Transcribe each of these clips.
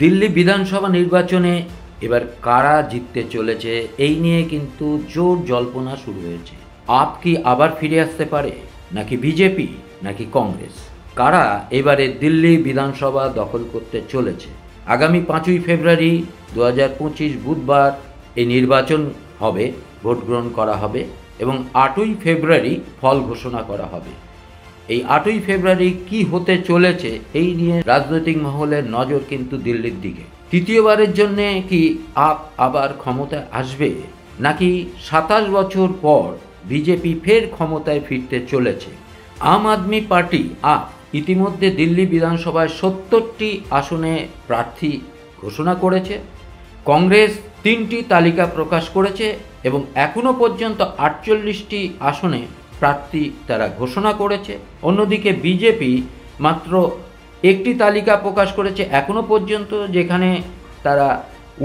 দিল্লি বিধানসভা নির্বাচনে এবার কারা জিততে চলেছে এই নিয়ে কিন্তু জোর জল্পনা শুরু হয়েছে। আপ কি আবার ফিরে আসতে পারে, নাকি বিজেপি, নাকি কংগ্রেস? কারা এবারে দিল্লি বিধানসভা দখল করতে চলেছে? আগামী 5ই ফেব্রুয়ারি 2025 বুধবার এই নির্বাচন হবে, ভোট গ্রহণ করা হবে এবং 8ই ফেব্রুয়ারি ফল ঘোষণা করা হবে। এই 8ই ফেব্রুয়ারি কি হতে চলেছে এই নিয়ে রাজনৈতিক মহলের নজর কিন্তু দিল্লির দিকে। তৃতীয়বারের জন্য কি আপ আবার ক্ষমতায় আসবে, নাকি 27 বছর পর বিজেপি ফের ক্ষমতায় ফিরতে চলেছে? আম আদমি পার্টি আপ ইতিমধ্যে দিল্লি বিধানসভায় 70টি আসনে প্রার্থী ঘোষণা করেছে। কংগ্রেস 3টি তালিকা প্রকাশ করেছে এবং এখনও পর্যন্ত 48টি আসনে প্রার্থী তারা ঘোষণা করেছে। অন্যদিকে বিজেপি মাত্র একটি তালিকা প্রকাশ করেছে এখনও পর্যন্ত, যেখানে তারা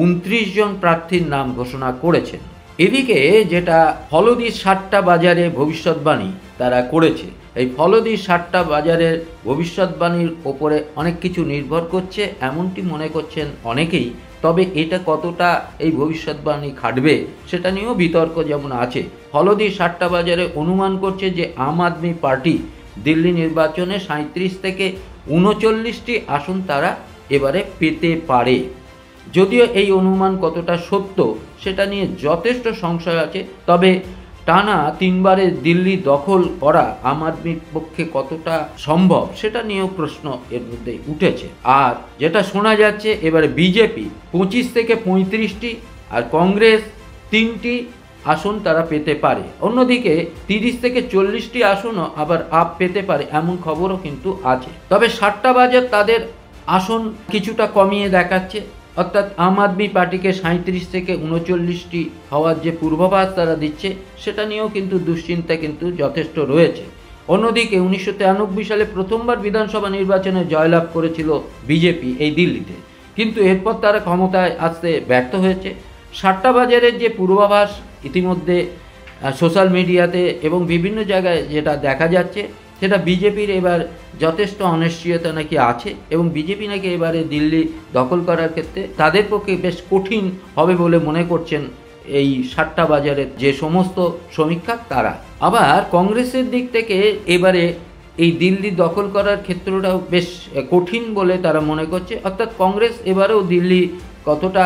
29 জন প্রার্থীর নাম ঘোষণা করেছেন। এদিকে যেটা ফলদি 7টা বাজারে ভবিষ্যৎবাণী তারা করেছে, এই ফলদি 7টা বাজারের ভবিষ্যৎবাণীর ওপরে অনেক কিছু নির্ভর করছে এমনটি মনে করছেন অনেকেই। তবে এটা কতটা এই ভবিষ্যৎবাণী খাটবে সেটা নিয়েও বিতর্ক যেমন আছে। ফলদি 7টা বাজারে অনুমান করছে যে আম আদমি পার্টি দিল্লি নির্বাচনে 37 থেকে 39টি আসন তারা এবারে পেতে পারে। যদিও এই অনুমান কতটা সত্য সেটা নিয়ে যথেষ্ট সংশয় আছে, তবে টানা 3বারে দিল্লি দখল করা আম আদমির পক্ষে কতটা সম্ভব সেটা নিয়েও প্রশ্ন এর মধ্যে উঠেছে। আর যেটা শোনা যাচ্ছে এবারে বিজেপি 25 থেকে 35টি আর কংগ্রেস 3টি আসন তারা পেতে পারে। অন্যদিকে 30 থেকে 40টি আসনও আবার আপ পেতে পারে এমন খবরও কিন্তু আছে। তবে 7টা বাজার তাদের আসন কিছুটা কমিয়ে দেখাচ্ছে, অর্থাৎ আম আদমি পার্টিকে 37 থেকে 39টি হওয়ার যে পূর্বাভাস তারা দিচ্ছে সেটা নিয়েও কিন্তু দুশ্চিন্তা কিন্তু যথেষ্ট রয়েছে। অন্যদিকে 1993 সালে প্রথমবার বিধানসভা নির্বাচনে জয়লাভ করেছিল বিজেপি এই দিল্লিতে, কিন্তু এরপর তারা ক্ষমতায় আসতে ব্যর্থ হয়েছে। 7টা বাজারের যে পূর্বাভাস ইতিমধ্যে সোশ্যাল মিডিয়াতে এবং বিভিন্ন জায়গায় যেটা দেখা যাচ্ছে, সেটা বিজেপির এবার যথেষ্ট অনিশ্চয়তা নাকি আছে এবং বিজেপি নাকি এবারে দিল্লি দখল করার ক্ষেত্রে তাদের পক্ষে বেশ কঠিন হবে বলে মনে করছেন এই 7টা বাজারের যে সমস্ত সমীক্ষক তারা। আবার কংগ্রেসের দিক থেকে এবারে এই দিল্লি দখল করার ক্ষেত্রটাও বেশ কঠিন বলে তারা মনে করছে, অর্থাৎ কংগ্রেস এবারেও দিল্লি কতটা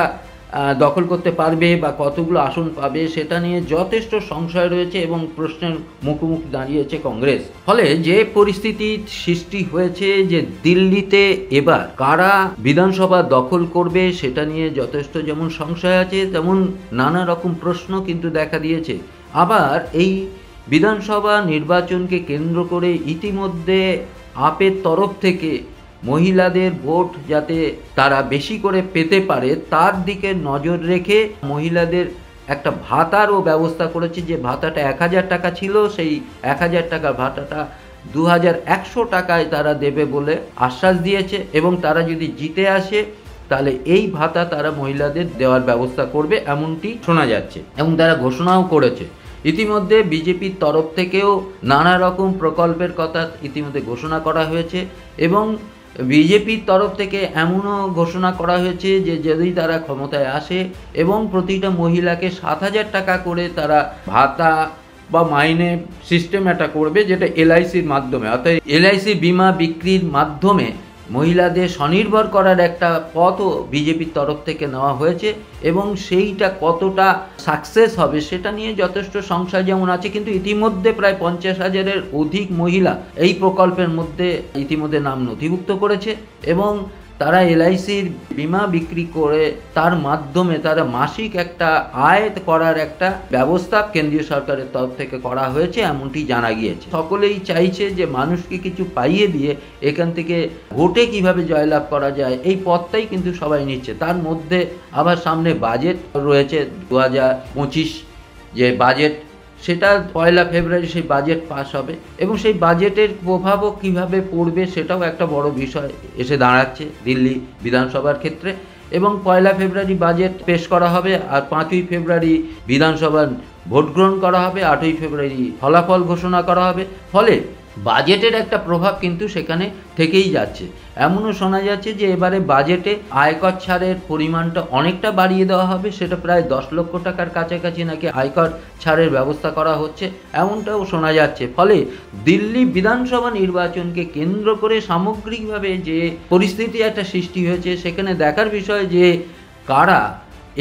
দখল করতে পারবে বা কতগুলো আসন পাবে সেটা নিয়ে যথেষ্ট সংশয় রয়েছে এবং প্রশ্নের মুখোমুখি দাঁড়িয়েছে কংগ্রেস। ফলে যে পরিস্থিতির সৃষ্টি হয়েছে যে দিল্লিতে এবার কারা বিধানসভা দখল করবে সেটা নিয়ে যথেষ্ট যেমন সংশয় আছে, তেমন নানা রকম প্রশ্ন কিন্তু দেখা দিয়েছে। আবার এই বিধানসভা নির্বাচনকে কেন্দ্র করে ইতিমধ্যে আপের তরফ থেকে মহিলাদের ভোট যাতে তারা বেশি করে পেতে পারে তার দিকে নজর রেখে মহিলাদের একটা ভাতারও ব্যবস্থা করেছে। যে ভাতাটা 1000 টাকা ছিল, সেই 1000 টাকা ভাতাটা 2100 টাকায় তারা দেবে বলে আশ্বাস দিয়েছে এবং তারা যদি জিতে আসে তাহলে এই ভাতা তারা মহিলাদের দেওয়ার ব্যবস্থা করবে এমনটি শোনা যাচ্ছে এবং তারা ঘোষণাও করেছে। ইতিমধ্যে বিজেপির তরফ থেকেও নানা রকম প্রকল্পের কথা ইতিমধ্যে ঘোষণা করা হয়েছে এবং বিজেপির তরফ থেকে এমনও ঘোষণা করা হয়েছে যে যদি তারা ক্ষমতায় আসে এবং প্রতিটা মহিলাকে 7000 টাকা করে তারা ভাতা বা মাইনে সিস্টেম একটা করবে, যেটা এলআইসির মাধ্যমে, অর্থাৎ এলআইসি বিমা বিক্রির মাধ্যমে মহিলাদের স্বনির্ভর করার একটা পথও বিজেপির তরফ থেকে নেওয়া হয়েছে এবং সেইটা কতটা সাকসেস হবে সেটা নিয়ে যথেষ্ট সংশয় যেমন আছে। কিন্তু ইতিমধ্যে প্রায় 50,000-এর অধিক মহিলা এই প্রকল্পের মধ্যে ইতিমধ্যে নাম নথিভুক্ত করেছে এবং তারা এলআইসির বিমা বিক্রি করে তার মাধ্যমে তারা মাসিক একটা আয় করার একটা ব্যবস্থা কেন্দ্রীয় সরকারের তরফ থেকে করা হয়েছে এমনটি জানা গিয়েছে। সকলেই চাইছে যে মানুষকে কিছু পাইয়ে দিয়ে এখান থেকে ভোটে কিভাবে জয়লাভ করা যায় এই পথটাই কিন্তু সবাই নিচ্ছে। তার মধ্যে আবার সামনে বাজেট রয়েছে, 2025 যে বাজেট সেটা 1 ফেব্রুয়ারি সেই বাজেট পাস হবে এবং সেই বাজেটের প্রভাবও কীভাবে পড়বে সেটাও একটা বড় বিষয় এসে দাঁড়াচ্ছে দিল্লি বিধানসভার ক্ষেত্রে। এবং 1 ফেব্রুয়ারি বাজেট পেশ করা হবে আর 5ই ফেব্রুয়ারি বিধানসভার ভোট গ্রহণ করা হবে, 8ই ফেব্রুয়ারি ফলাফল ঘোষণা করা হবে। ফলে বাজেটের একটা প্রভাব কিন্তু সেখানে থেকেই যাচ্ছে। এমনও শোনা যাচ্ছে যে এবারে বাজেটে আয়কর ছাড়ের পরিমাণটা অনেকটা বাড়িয়ে দেওয়া হবে, সেটা প্রায় 10 লক্ষ টাকার কাছাকাছি নাকি আয়কর ছাড়ের ব্যবস্থা করা হচ্ছে, এমনটাও শোনা যাচ্ছে। ফলে দিল্লি বিধানসভা নির্বাচনকে কেন্দ্র করে সামগ্রিকভাবে যে পরিস্থিতি একটা সৃষ্টি হয়েছে, সেখানে দেখার বিষয় যে কারা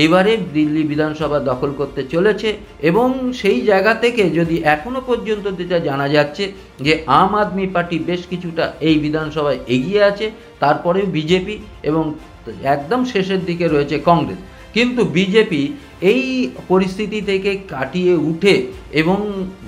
এবারে দিল্লি বিধানসভা দখল করতে চলেছে। এবং সেই জায়গা থেকে যদি এখনো পর্যন্ত যেটা জানা যাচ্ছে যে আম আদমি পার্টি বেশ কিছুটা এই বিধানসভায় এগিয়ে আছে, তারপরে বিজেপি এবং একদম শেষের দিকে রয়েছে কংগ্রেস। কিন্তু বিজেপি এই পরিস্থিতি থেকে কাটিয়ে উঠে এবং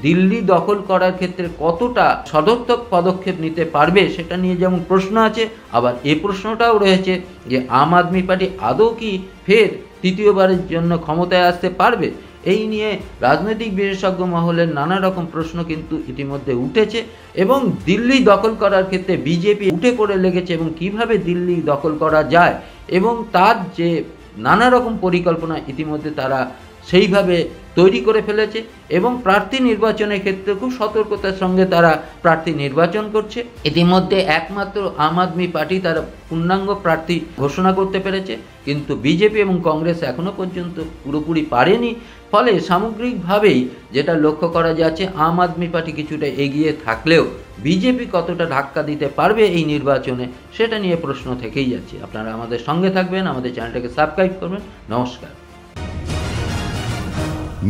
দিল্লি দখল করার ক্ষেত্রে কতটা সদর্থক পদক্ষেপ নিতে পারবে সেটা নিয়ে যেমন প্রশ্ন আছে, আবার এ প্রশ্নটাও রয়েছে যে আম আদমি পার্টি আদৌ কি ফের তৃতীয়বারের জন্য ক্ষমতায় আসতে পারবে। এই নিয়ে রাজনৈতিক বিশেষজ্ঞ মহলের নানা রকম প্রশ্ন কিন্তু ইতিমধ্যে উঠেছে এবং দিল্লি দখল করার ক্ষেত্রে বিজেপি উঠে পড়ে লেগেছে এবং কিভাবে দিল্লি দখল করা যায় এবং তার যে নানা রকম পরিকল্পনা ইতিমধ্যে তারা সেইভাবে তৈরি করে ফেলেছে এবং প্রার্থী নির্বাচনের ক্ষেত্রে খুব সতর্কতার সঙ্গে তারা প্রার্থী নির্বাচন করছে। ইতিমধ্যে একমাত্র আম আদমি পার্টি তারা পূর্ণাঙ্গ প্রার্থী ঘোষণা করতে পেরেছে, কিন্তু বিজেপি এবং কংগ্রেস এখনও পর্যন্ত পুরোপুরি পারেনি। ফলে সামগ্রিকভাবেই যেটা লক্ষ্য করা যাচ্ছে, আম আদমি পার্টি কিছুটা এগিয়ে থাকলেও বিজেপি কতটা ধাক্কা দিতে পারবে এই নির্বাচনে সেটা নিয়ে প্রশ্ন থেকেই যাচ্ছে। আপনারা আমাদের সঙ্গে থাকবেন, আমাদের চ্যানেলটাকে সাবস্ক্রাইব করবেন। নমস্কার।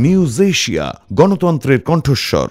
নিউজ এশিয়া, গণতন্ত্রের কণ্ঠস্বর।